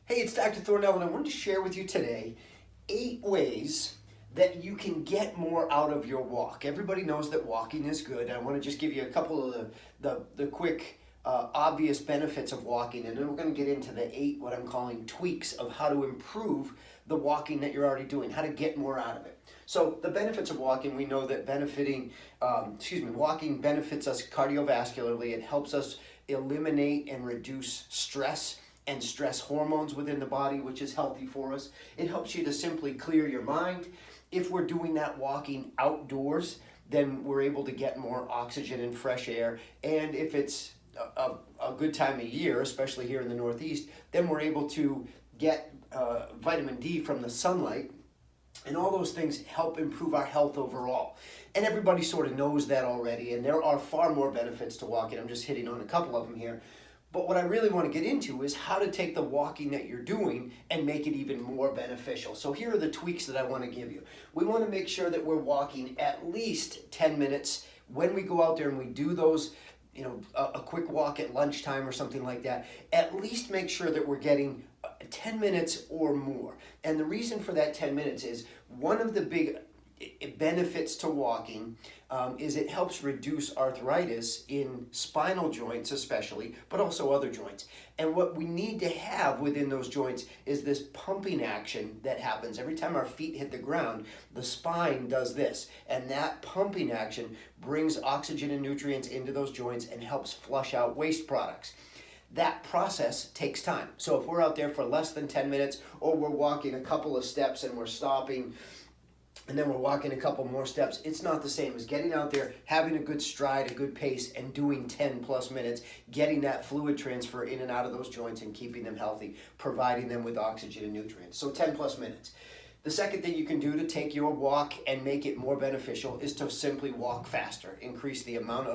Hey, it's Dr. Thornell, and I wanted to share with you today 8 ways that you can get more out of your walk. Everybody knows that walking is good. I want to just give you a couple of the quick, obvious benefits of walking, and then we're going to get into the 8, what I'm calling tweaks of how to improve the walking that you're already doing, how to get more out of it. So the benefits of walking, we know that walking benefits us cardiovascularly. It helps us eliminate and reduce stress and stress hormones within the body, which is healthy for us. It helps you to simply clear your mind. If we're doing that walking outdoors, then we're able to get more oxygen and fresh air. And if it's a good time of year, especially here in the Northeast, then we're able to get vitamin D from the sunlight. And all those things help improve our health overall. And everybody sort of knows that already, and there are far more benefits to walking. I'm just hitting on a couple of them here. But what I really want to get into is how to take the walking that you're doing and make it even more beneficial. So here are the tweaks that I want to give you. We want to make sure that we're walking at least 10 minutes when we go out there and we do those, a quick walk at lunchtime or something like that. At least make sure that we're getting 10 minutes or more. And the reason for that 10 minutes is one of the big benefits to walking is it helps reduce arthritis in spinal joints especially, but also other joints. And what we need to have within those joints is this pumping action that happens. Every time our feet hit the ground, the spine does this. And that pumping action brings oxygen and nutrients into those joints and helps flush out waste products. That process takes time. So if we're out there for less than 10 minutes, or we're walking a couple of steps and we're stopping, and then we're walking a couple more steps, it's not the same as getting out there, having a good stride, a good pace, and doing 10 plus minutes, getting that fluid transfer in and out of those joints and keeping them healthy, providing them with oxygen and nutrients. So 10 plus minutes. The second thing you can do to take your walk and make it more beneficial is to simply walk faster. Increase the amount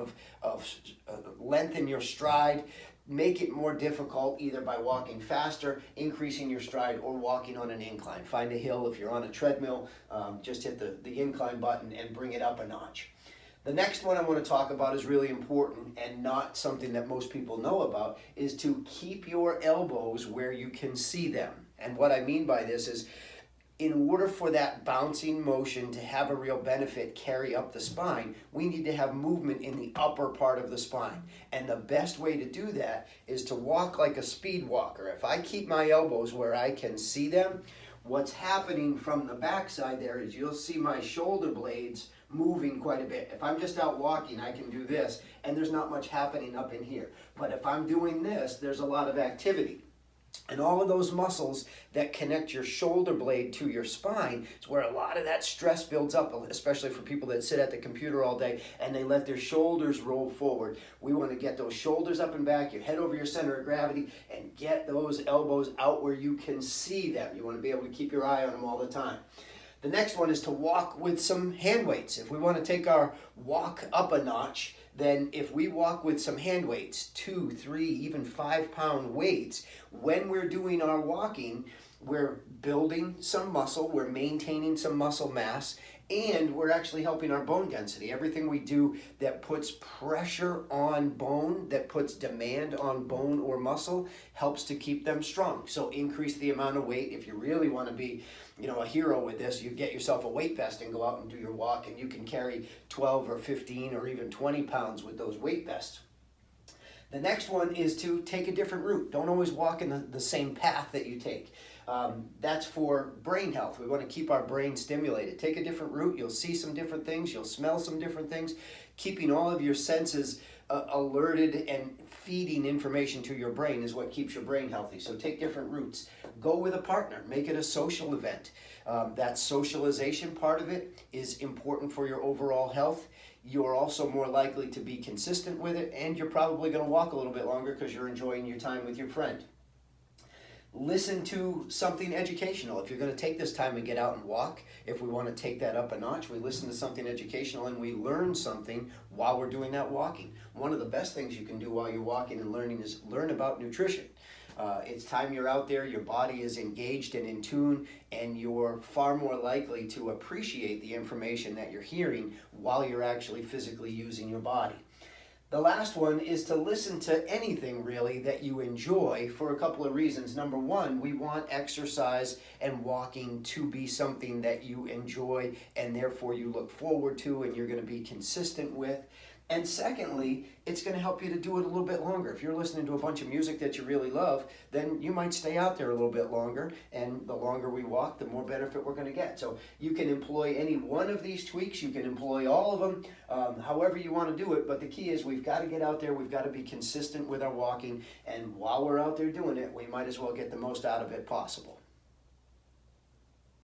of length in your stride. Make it more difficult either by walking faster, increasing your stride, or walking on an incline. Find a hill. If you're on a treadmill, just hit the incline button and bring it up a notch. The next one I want to talk about is really important and not something that most people know about, is to keep your elbows where you can see them. And what I mean by this is, in order for that bouncing motion to have a real benefit carry up the spine, we need to have movement in the upper part of the spine. And the best way to do that is to walk like a speed walker. If I keep my elbows where I can see them, what's happening from the backside there is you'll see my shoulder blades moving quite a bit. If I'm just out walking, I can do this, and there's not much happening up in here. But if I'm doing this, there's a lot of activity. And all of those muscles that connect your shoulder blade to your spine is where a lot of that stress builds up, especially for people that sit at the computer all day and they let their shoulders roll forward. We want to get those shoulders up and back, your head over your center of gravity, and get those elbows out where you can see them. You want to be able to keep your eye on them all the time. The next one is to walk with some hand weights. If we want to take our walk up a notch, then if we walk with some hand weights, 2, 3, even 5-pound weights, when we're doing our walking, we're building some muscle, we're maintaining some muscle mass, and we're actually helping our bone density. Everything we do that puts pressure on bone, that puts demand on bone or muscle, helps to keep them strong. So increase the amount of weight. If you really want to be, a hero with this, you get yourself a weight vest and go out and do your walk, and you can carry 12 or 15 or even 20 pounds with those weight vests. The next one is to take a different route. Don't always walk in the same path that you take. That's for brain health. We want to keep our brain stimulated. Take a different route. You'll see some different things. You'll smell some different things. Keeping all of your senses alerted and feeding information to your brain is what keeps your brain healthy. So take different routes. Go with a partner. Make it a social event. That socialization part of it is important for your overall health. You're also more likely to be consistent with it, and you're probably going to walk a little bit longer because you're enjoying your time with your friend. Listen to something educational. If you're going to take this time and get out and walk, if we want to take that up a notch, we listen to something educational and we learn something while we're doing that walking. One of the best things you can do while you're walking and learning is learn about nutrition. It's time you're out there, your body is engaged and in tune, and you're far more likely to appreciate the information that you're hearing while you're actually physically using your body. The last one is to listen to anything really that you enjoy for a couple of reasons. Number one, we want exercise and walking to be something that you enjoy and therefore you look forward to and you're going to be consistent with. And secondly, it's going to help you to do it a little bit longer. If you're listening to a bunch of music that you really love, then you might stay out there a little bit longer. And the longer we walk, the more benefit we're going to get. So you can employ any one of these tweaks. You can employ all of them, however you want to do it. But the key is we've got to get out there. We've got to be consistent with our walking. And while we're out there doing it, we might as well get the most out of it possible.